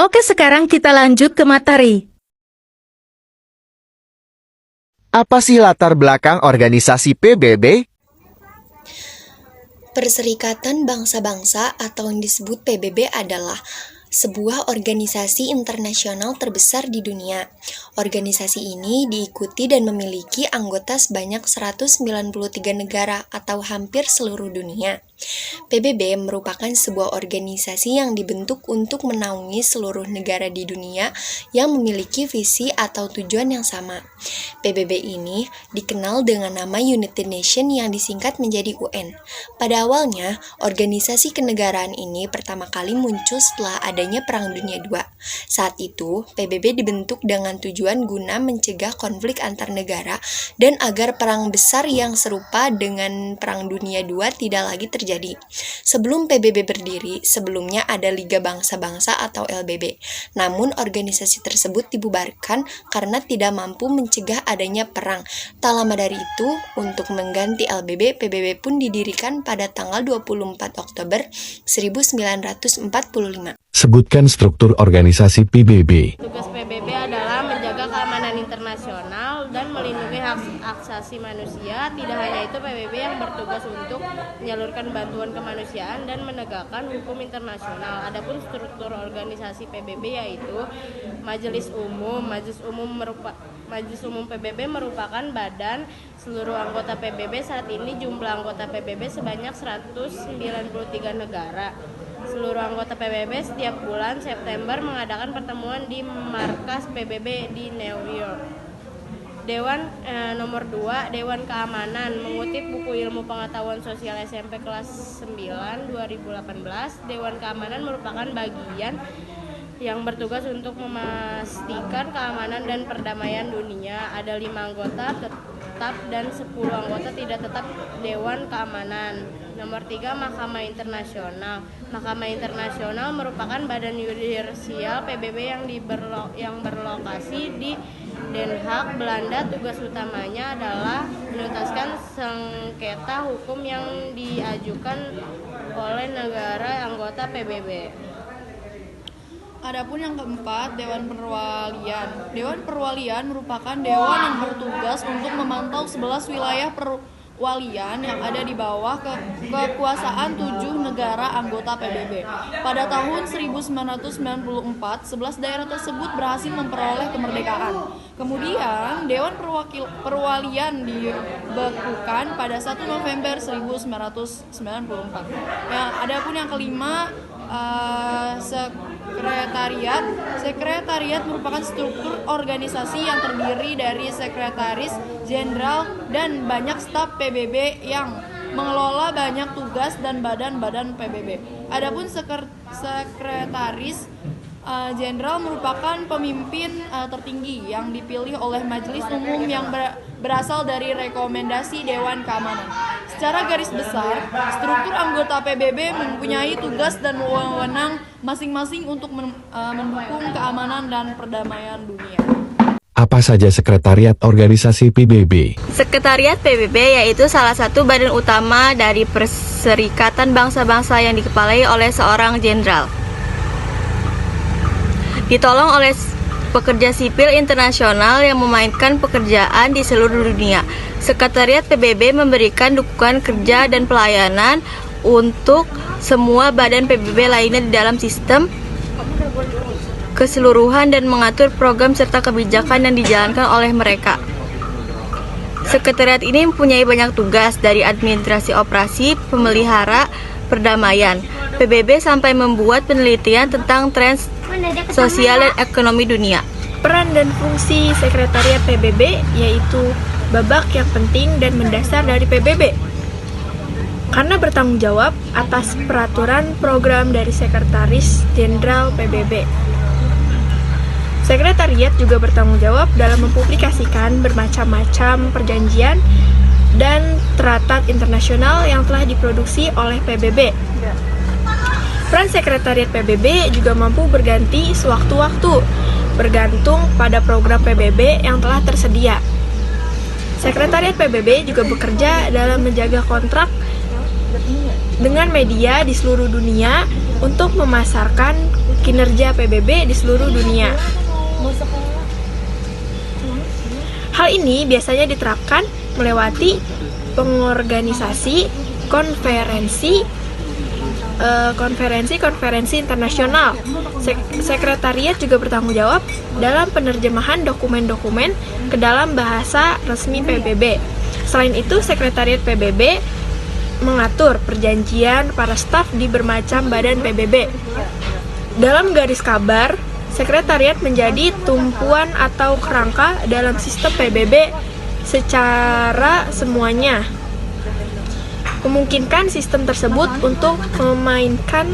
Oke, sekarang kita lanjut ke materi. Apa sih latar belakang organisasi PBB? Perserikatan Bangsa-Bangsa atau yang disebut PBB adalah sebuah organisasi internasional terbesar di dunia. Organisasi ini diikuti dan memiliki anggota sebanyak 193 negara atau hampir seluruh dunia. PBB merupakan sebuah organisasi yang dibentuk untuk menaungi seluruh negara di dunia yang memiliki visi atau tujuan yang sama. PBB ini dikenal dengan nama United Nations yang disingkat menjadi UN. Pada awalnya, organisasi kenegaraan ini pertama kali muncul setelah adanya Perang Dunia II. Saat itu, PBB dibentuk dengan tujuan guna mencegah konflik antar negara dan agar perang besar yang serupa dengan Perang Dunia II tidak lagi terjadi. Sebelum PBB berdiri, sebelumnya ada Liga Bangsa-Bangsa atau LBB. Namun, organisasi tersebut dibubarkan karena tidak mampu mencegah adanya perang. Tak lama dari itu, untuk mengganti LBB, PBB pun didirikan pada tanggal 24 Oktober 1945. Sebutkan struktur organisasi PBB. Tugas PBB adalah menjaga keamanan internasional dan melindungi hak asasi manusia. Tidak hanya itu, PBB yang bertugas untuk menyalurkan bantuan kemanusiaan dan menegakkan hukum internasional. Adapun struktur organisasi PBB yaitu Majelis Umum. Majelis Umum PBB merupakan badan seluruh anggota PBB. Saat ini jumlah anggota PBB sebanyak 193 negara. Seluruh anggota PBB setiap bulan September mengadakan pertemuan di markas PBB di New York. Dewan nomor 2, Dewan Keamanan. Mengutip buku Ilmu Pengetahuan Sosial SMP kelas 9 2018, Dewan Keamanan merupakan bagian yang bertugas untuk memastikan keamanan dan perdamaian dunia. Ada 5 anggota tetap dan 10 anggota tidak tetap Dewan Keamanan. Nomor 3, Mahkamah Internasional. Mahkamah Internasional merupakan badan yudisial PBB yang berlokasi di Den Haag, Belanda. Tugas utamanya adalah menuntaskan sengketa hukum yang diajukan oleh negara anggota PBB. Adapun yang keempat, Dewan Perwalian. Dewan Perwalian merupakan dewan yang bertugas untuk memantau 11 wilayah perwalian yang ada di bawah kekuasaan 7 negara anggota PBB. Pada tahun 1994, 11 daerah tersebut berhasil memperoleh kemerdekaan. Kemudian, Dewan Perwalian dibekukan pada 1 November 1994. Adapun yang kelima, Sekretariat merupakan struktur organisasi yang terdiri dari sekretaris jenderal dan banyak staf PBB yang mengelola banyak tugas dan badan-badan PBB. Adapun sekretaris jenderal merupakan pemimpin tertinggi yang dipilih oleh Majelis Umum yang berasal dari rekomendasi Dewan Keamanan. Secara garis besar, struktur anggota PBB mempunyai tugas dan wewenang masing-masing untuk mendukung keamanan dan perdamaian dunia. Apa saja sekretariat organisasi PBB? Sekretariat PBB yaitu salah satu badan utama dari Perserikatan Bangsa-Bangsa yang dikepalai oleh seorang jenderal. Ditolong oleh pekerja sipil internasional yang memainkan pekerjaan di seluruh dunia. Sekretariat PBB memberikan dukungan kerja dan pelayanan untuk semua badan PBB lainnya di dalam sistem keseluruhan dan mengatur program serta kebijakan yang dijalankan oleh mereka. Sekretariat ini mempunyai banyak tugas dari administrasi operasi, pemelihara, perdamaian, PBB sampai membuat penelitian tentang tren sosial dan ekonomi dunia. Peran dan fungsi sekretariat PBB yaitu babak yang penting dan mendasar dari PBB. Karena bertanggung jawab atas peraturan program dari Sekretaris Jenderal PBB. Sekretariat juga bertanggung jawab dalam mempublikasikan bermacam-macam perjanjian dan traktat internasional yang telah diproduksi oleh PBB. Peran sekretariat PBB juga mampu berganti sewaktu-waktu, bergantung pada program PBB yang telah tersedia. Sekretariat PBB juga bekerja dalam menjaga kontrak dengan media di seluruh dunia untuk memasarkan kinerja PBB di seluruh dunia. Hal ini biasanya diterapkan melewati pengorganisasi konferensi internasional. Sekretariat juga bertanggung jawab dalam penerjemahan dokumen-dokumen ke dalam bahasa resmi PBB. Selain itu, Sekretariat PBB mengatur perjanjian para staf di bermacam badan PBB. Dalam garis kabar, Sekretariat menjadi tumpuan atau kerangka dalam sistem PBB secara semuanya, memungkinkan sistem tersebut untuk memainkan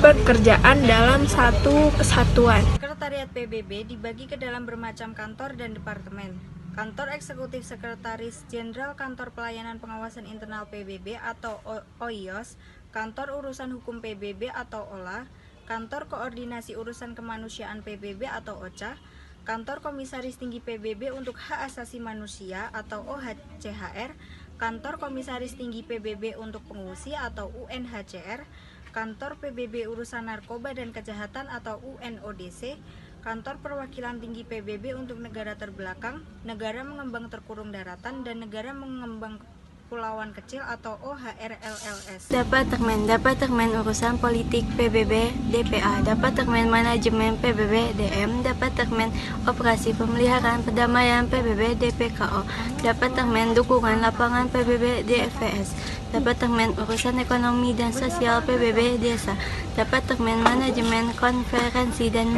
pekerjaan dalam satu kesatuan. Sekretariat PBB dibagi ke dalam bermacam kantor dan departemen. Kantor Eksekutif Sekretaris Jenderal Kantor Pelayanan Pengawasan Internal PBB atau OIOS, Kantor Urusan Hukum PBB atau OLA, Kantor Koordinasi Urusan Kemanusiaan PBB atau OCHA, Kantor Komisaris Tinggi PBB untuk Hak Asasi Manusia atau OHCHR, Kantor Komisaris Tinggi PBB untuk Pengungsi atau UNHCR, Kantor PBB Urusan Narkoba dan Kejahatan atau UNODC, Kantor Perwakilan Tinggi PBB untuk negara terbelakang, negara mengembang terkurung daratan, dan negara mengembang kepulauan kecil atau OHRLLS. Departemen Urusan Politik PBB DPA, Departemen Manajemen PBB DM, Departemen Operasi Pemeliharaan Perdamaian PBB DPKO, Departemen Dukungan Lapangan PBB DFVS, Departemen Urusan Ekonomi dan Sosial PBB Desa, Departemen Manajemen Konferensi dan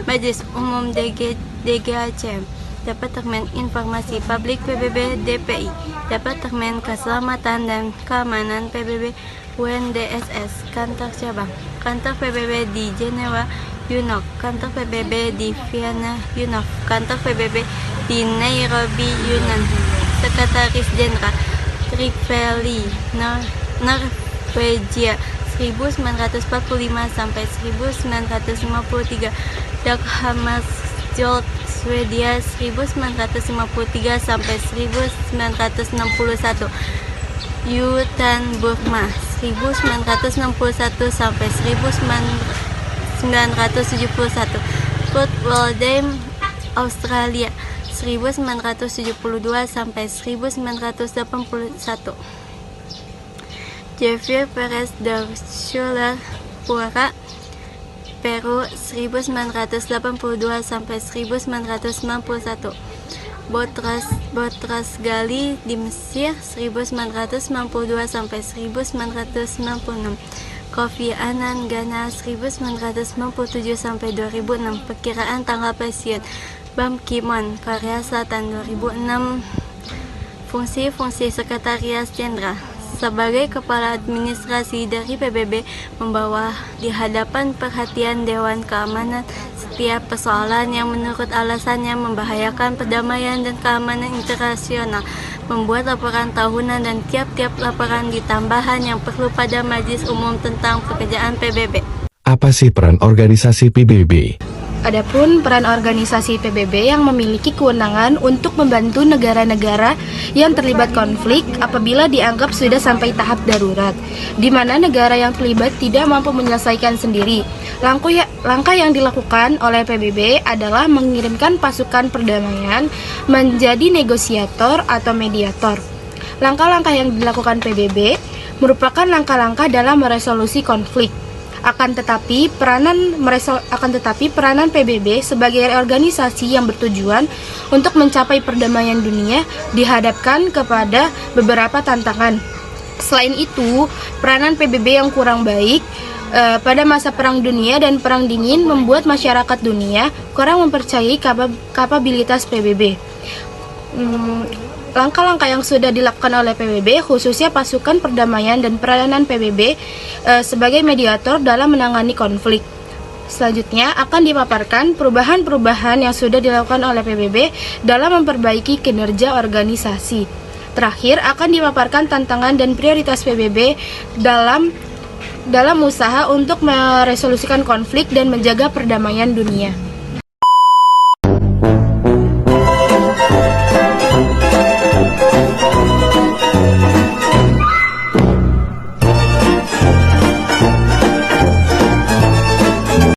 Majelis Umum DGACM, Departemen Informasi Publik PBB DPI, Departemen Keselamatan dan Keamanan PBB UNDSS, Kantor Cabang, Kantor PBB di Jenewa UNOC, Kantor PBB di Vienna UNOC, Kantor PBB di Nairobi Yunan, Sekretaris Jenderal Tripoli, Norwegia 1945 sampai 1953, Dag Hammarskjöld Swedia 1953 sampai 1961, Yutan Burma 1961 sampai 1971, Kurt Waldheim Australia 1972 sampai 1981, Javier Perez de Schuler Pura Peru 1982 sampai 1991, Boutros Ghali di Mesir 1992 sampai 1996, Kofi Annan Ghana 1997 sampai 2006, perkiraan tanggal pensiun Ban Ki-moon Korea Selatan 2006, fungsi Sekretariat Jenderal sebagai kepala administrasi dari PBB membawa di hadapan perhatian Dewan Keamanan setiap persoalan yang menurut alasannya membahayakan perdamaian dan keamanan internasional, membuat laporan tahunan dan tiap-tiap laporan ditambahan yang perlu pada Majelis Umum tentang pekerjaan PBB. Apa sih peran organisasi PBB? Adapun peran organisasi PBB yang memiliki kewenangan untuk membantu negara-negara yang terlibat konflik apabila dianggap sudah sampai tahap darurat, di mana negara yang terlibat tidak mampu menyelesaikan sendiri. Langkah yang dilakukan oleh PBB adalah mengirimkan pasukan perdamaian menjadi negosiator atau mediator. Langkah-langkah yang dilakukan PBB merupakan langkah-langkah dalam meresolusi konflik. Akan tetapi peranan PBB sebagai organisasi yang bertujuan untuk mencapai perdamaian dunia dihadapkan kepada beberapa tantangan. Selain itu, peranan PBB yang kurang baik pada masa Perang Dunia dan Perang Dingin membuat masyarakat dunia kurang mempercayai kapabilitas PBB. Langkah-langkah yang sudah dilakukan oleh PBB, khususnya pasukan perdamaian dan peranan PBB sebagai mediator dalam menangani konflik. Selanjutnya akan dipaparkan perubahan-perubahan yang sudah dilakukan oleh PBB dalam memperbaiki kinerja organisasi. Terakhir akan dipaparkan tantangan dan prioritas PBB dalam usaha untuk meresolusikan konflik dan menjaga perdamaian dunia.